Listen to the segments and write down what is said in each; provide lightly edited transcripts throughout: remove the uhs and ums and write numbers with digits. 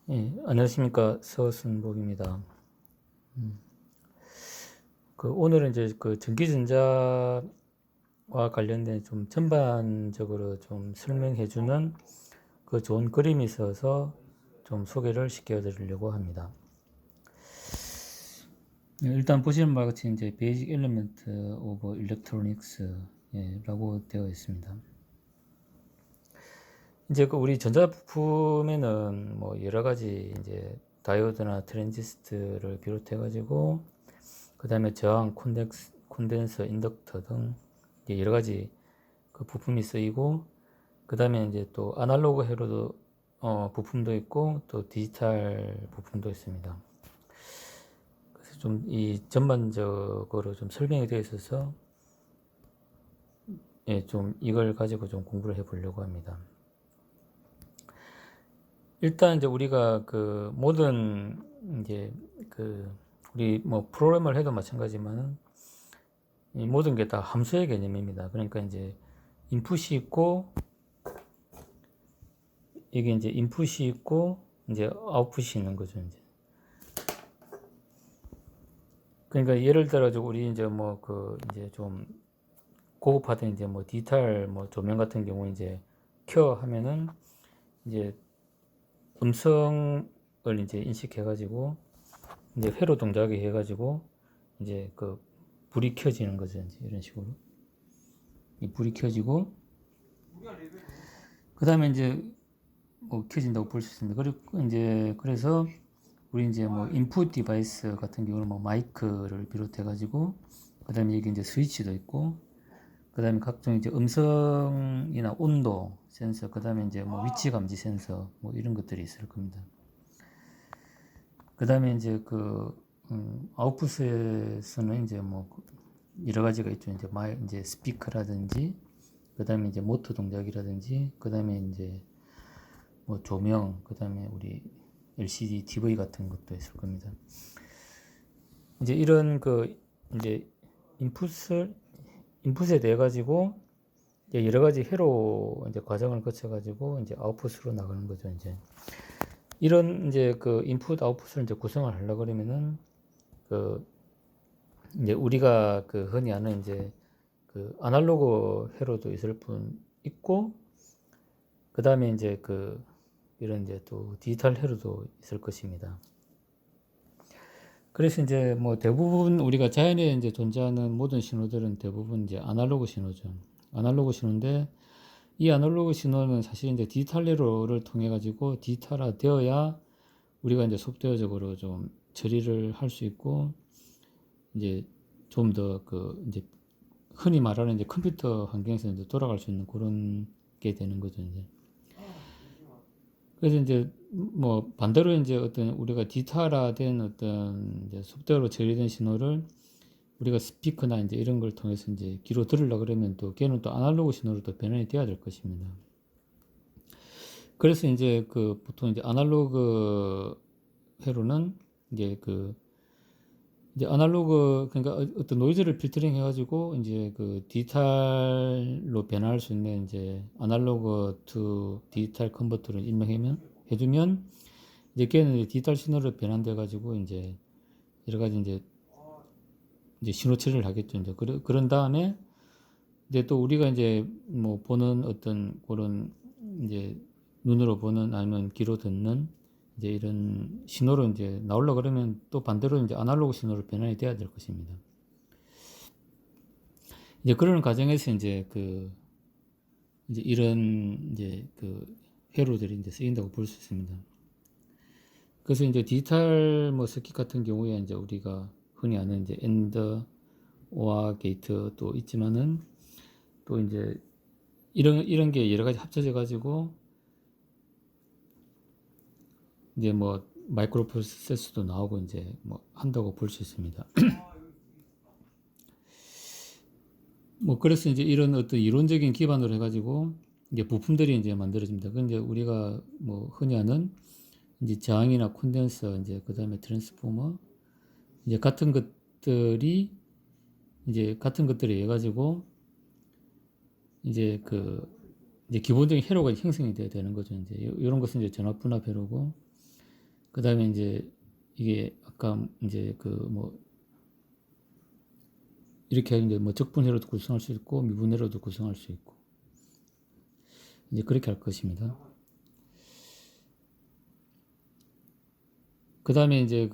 예, 안녕하십니까. 서순복입니다. 오늘은 이제 그 전기전자와 관련된 좀 전반적으로 좀 설명해주는 그 좋은 그림이 있어서 좀 소개를 시켜드리려고 합니다. 예, 일단 보시는 바와 같이 이제 Basic Element of Electronics 라고 되어 있습니다. 이제 그 우리 전자부품에는 뭐 여러 가지 이제 다이오드나 트랜지스터를 비롯해 가지고 그 다음에 저항, 콘덴서, 인덕터 등 여러 가지 그 부품이 쓰이고, 그 다음에 이제 또 아날로그 회로도 부품도 있고 또 디지털 부품도 있습니다. 그래서 좀 이 전반적으로 좀 설명이 되어 있어서 좀 이걸 가지고 좀 공부를 해보려고 합니다. 일단 이제 우리가 그 모든 이제 그 우리 뭐 프로그램을 해도 마찬가지지만 이 모든 게 다 함수의 개념입니다. 그러니까 이제 인풋이 있고 이게 이제 인풋이 있고 이제 아웃풋이 있는 거죠. 이제 그러니까 예를 들어 우리 이제 뭐 그 이제 좀 고급화된 이제 뭐 디지털 뭐 조명 같은 경우 이제 켜 하면은 이제 음성을 이제 인식해 가지고 이제 회로 동작이 해 가지고 이제 그 불이 켜지는 거죠. 이제 이런 식으로 이 불이 켜지고 그 다음에 이제 뭐 켜진다고 볼 수 있습니다. 그리고 이제 그래서 우리 이제 뭐 인풋 디바이스 같은 경우는 뭐 마이크를 비롯해 가지고 그다음에 여기 이제 스위치도 있고 그다음에 각종 이제 음성이나 온도 센서 그다음에 이제 뭐 위치 감지 센서 뭐 이런 것들이 있을 겁니다. 그다음에 이제 그 아웃풋에서는 이제 뭐 여러 가지가 있죠. 이제 스피커라든지 그다음에 이제 모터 동작이라든지 그다음에 이제 뭐 조명 그다음에 우리 LCD TV 같은 것도 있을 겁니다. 이제 이런 그 이제 인풋에 대해 가지고 여러 가지 회로 이제 과정을 거쳐 가지고 이제 아웃풋으로 나가는 거죠. 이제 이런 이제 그 인풋 아웃풋을 이제 구성을 하려 그러면은 그 이제 우리가 그 흔히 아는 이제 그 아날로그 회로도 있을 뿐 있고 그 다음에 이제 그 이런 이제 또 디지털 회로도 있을 것입니다. 그래서 이제 뭐 대부분 우리가 자연에 이제 존재하는 모든 신호들은 대부분 이제 아날로그 신호죠. 아날로그 신호인데 이 아날로그 신호는 사실 이제 디지털 회로를 통해 가지고 디지털화 되어야 우리가 이제 소프트웨어적으로 좀 처리를 할 수 있고 이제 좀 더 그 이제 흔히 말하는 이제 컴퓨터 환경에서 이제 돌아갈 수 있는 그런 게 되는 거죠, 이제. 그래서 이제 뭐 반대로 이제 어떤 우리가 디지털화된 어떤 이제 소프트웨어로 처리된 신호를 우리가 스피커나 이제 이런 걸 통해서 이제 귀로 들으려 그러면 또 걔는 또 아날로그 신호로 또 변환이 돼야 될 것입니다. 그래서 이제 그 보통 이제 아날로그 회로는 이제 그 이제 아날로그 그러니까 어떤 노이즈를 필터링 해가지고 이제 그 디지털로 변화할 수 있는 이제 아날로그 투 디지털 컨버터를 입력하면 해주면 이제 걔는 이제 디지털 신호로 변환돼 가지고 이제 여러 가지 이제 신호 처리를 하겠죠. 이제 그런 다음에 이제 또 우리가 이제 뭐 보는 어떤 그런 이제 눈으로 보는 아니면 귀로 듣는 이제 이런 신호로 이제 나오려 그러면 또 반대로 이제 아날로그 신호로 변환이 돼야 될 것입니다. 이제 그런 과정에서 이제 이런 이제 그 회로들이 이제 쓰인다고 볼 수 있습니다. 그래서 이제 디지털 뭐 서킷 같은 경우에 이제 우리가 흔히 아는 이제 엔더, 오아 게이트 또 있지만은 또 이제 이런 게 여러 가지 합쳐져 가지고 이제 뭐 마이크로 프로세서도 나오고 이제 뭐 한다고 볼 수 있습니다. 뭐 그래서 이제 이런 어떤 이론적인 기반으로 해가지고 이제 부품들이 이제 만들어집니다. 그 이제 우리가 뭐 흔히 아는 이제 저항이나 콘덴서 이제 그 다음에 트랜스포머 이제 같은 것들이 해가지고 이제 이제 기본적인 회로가 형성이 돼야 되는 거죠. 이제 이런 것은 이제 전압 분압 회로고 다음에 이제 이게 아까 이제 그 뭐 이렇게 이제 뭐 적분회로도 구성할 수 있고 미분회로도 구성할 수 있고 이제 그렇게 할 것입니다. 그 다음에 이제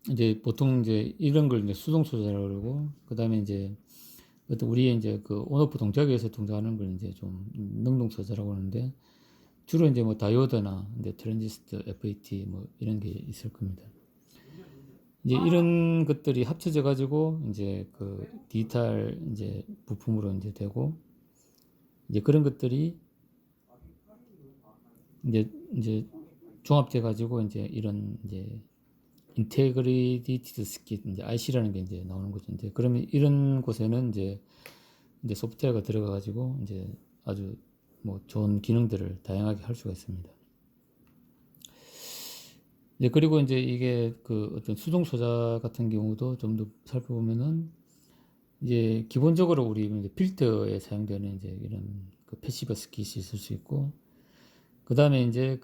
이제 보통 이제 이런 걸 이제 수동 소자라고 그러고, 그 다음에 이제 어떤 우리의 이제 그 온오프 동작에 의해서 동작하는 걸 이제 좀 능동 소자라고 하는데, 주로 이제 뭐 다이오드나 이제 트랜지스터, FET 뭐 이런 게 있을 겁니다. 이제 이런 것들이 합쳐져 가지고 이제 그 디지털 이제 부품으로 이제 되고, 이제 그런 것들이 이제 종합돼 가지고 이제 이런 이제 인테그리티드 스킷 이제 IC라는 게 이제 나오는 거죠. 이제 그러면 이런 곳에는 이제 소프트웨어가 들어가 가지고 이제 아주 뭐 좋은 기능들을 다양하게 할 수가 있습니다. 이제 그리고 이제 이게 그 어떤 수동 소자 같은 경우도 좀 더 살펴보면은 이제 기본적으로 우리 이제 필터에 사용되는 이제 이런 그 패시브 스킷이 있을 수 있고, 그 다음에 이제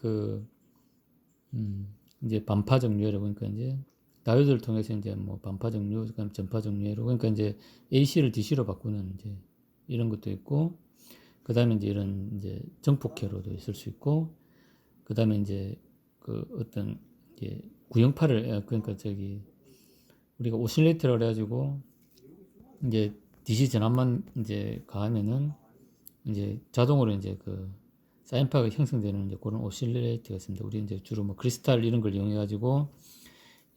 이제 반파 정류회로, 그러니까 이제 다이오드를 통해서 이제 뭐 반파 정류, 그다음 전파 정류회로, 그러니까 이제 AC를 DC로 바꾸는 이제 이런 것도 있고, 그 다음에 이제 이런 이제 정폭회로도 있을 수 있고, 그 다음에 이제 그 어떤 이제 구형파를, 그러니까 저기 우리가 오실레이터를 해가지고 이제 DC 전압만 이제 가하면은 이제 자동으로 이제 그 사인파가 형성되는 이제 그런 오실레이터가 있습니다. 우리 이제 주로 뭐 크리스탈 이런 걸 이용해 가지고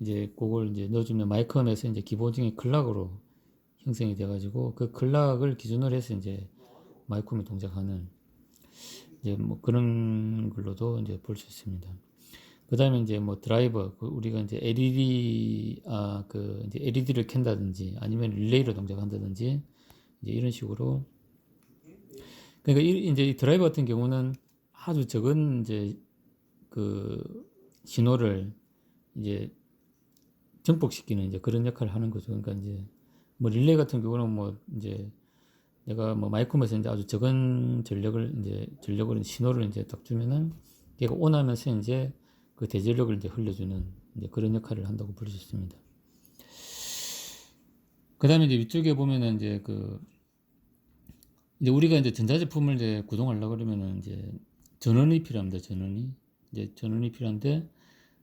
이제 그걸 이제 넣어주면 마이크롬에서 이제 기본적인 클락으로 형성이 돼 가지고 그 클락을 기준으로 해서 이제 마이크롬이 동작하는 이제 뭐 그런 걸로도 이제 볼 수 있습니다. 그 다음에 이제 뭐 드라이버, 우리가 이제 이제 LED를 켠다든지 아니면 릴레이로 동작한다든지 이제 이런 식으로. 그러니까 이제 이 드라이버 같은 경우는 아주 적은 이제 그 신호를 이제 증폭시키는 이제 그런 역할을 하는 거죠. 그러니까 이제 뭐 릴레이 같은 경우는 뭐 이제 내가 뭐 마이크로에서 이제 아주 적은 전력을 신호를 이제 딱 주면은 걔가 온하면서 이제 그 대전력을 이제 흘려주는 이제 그런 역할을 한다고 볼 수 있습니다. 그 다음에 이제 위쪽에 보면은 이제 우리가 이제 전자제품을 이제 구동하려고 그러면은 이제 전원이 필요합니다. 전원이 필요한데,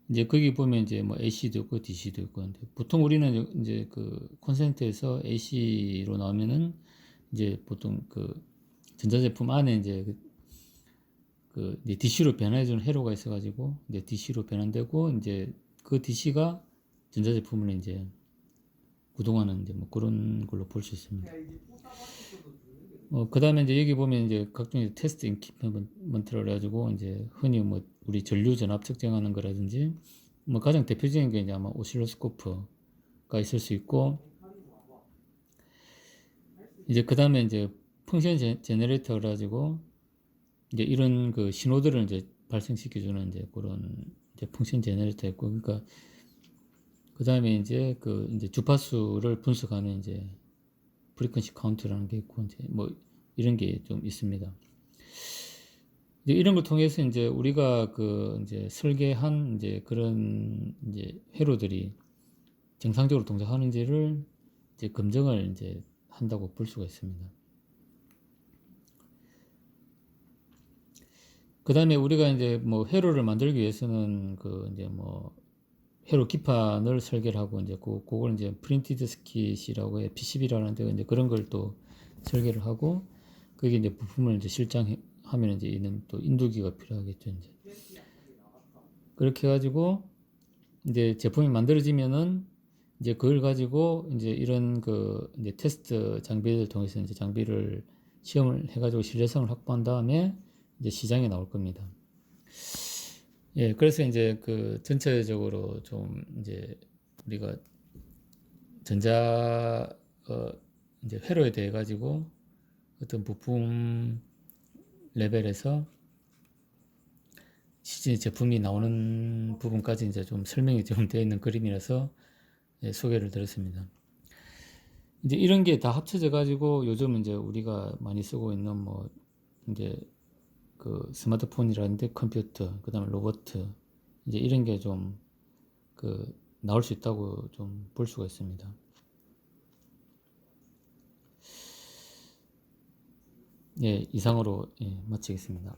이제 거기 보면 이제 뭐 AC도 있고 DC도 있고 한데, 보통 우리는 이제 그 콘센트에서 AC로 나오면은 이제 보통 그 전자제품 안에 이제 이제 DC로 변화해주는 회로가 있어가지고 이제 DC로 변환되고, 이제 그 DC가 전자제품을 이제 구동하는 이제 뭐 그런 걸로 볼 수 있습니다. 그 다음에 이제 여기 보면 이제 각종 이제 테스트 인키먼트를 해가지고 이제 흔히 뭐 우리 전류 전압 측정하는 거라든지, 뭐 가장 대표적인 게 이제 아마 오실로스코프가 있을 수 있고, 이제 그 다음에 이제 펑션 제너레이터를 가지고 이제 이런 그 신호들을 이제 발생시켜주는 이제 그런 이제 펑션 제너레이터 있고, 그러니까 그 다음에 이제 이제 주파수를 분석하는 이제 프리퀀시 카운트라는 게 있고, 이제 뭐 이런 게 좀 있습니다. 이제 이런 걸 통해서 이제 우리가 이제 설계한 이제 그런 이제 회로들이 정상적으로 동작하는지를 이제 검증을 이제 한다고 볼 수가 있습니다. 그 다음에 우리가 이제 뭐 회로를 만들기 위해서는 이제 뭐 회로 기판을 설계를 하고, 이제 그걸 이제 프린티드 스킷이라고 해, PCB라는데 이제 그런 걸 또 설계를 하고, 그게 이제 부품을 이제 실장하면 이제 이는 또 인두기가 필요하겠죠. 이제 그렇게 해가지고 이제 제품이 만들어지면은 이제 그걸 가지고 이제 이런 이제 테스트 장비를 통해서 이제 장비를 시험을 해가지고 신뢰성을 확보한 다음에 이제 시장에 나올 겁니다. 예, 그래서 이제 전체적으로 좀 이제 우리가 전자 이제 회로에 대해 가지고 어떤 부품 레벨에서 실제 제품이 나오는 부분까지 이제 좀 설명이 좀 되어 있는 그림이라서 예, 소개를 드렸습니다. 이제 이런 게 다 합쳐져 가지고 요즘 이제 우리가 많이 쓰고 있는 뭐 이제 스마트폰이라든지 컴퓨터, 그다음에 로봇, 이제 이런 게 좀 나올 수 있다고 좀 볼 수가 있습니다. 예, 이상으로 예, 마치겠습니다.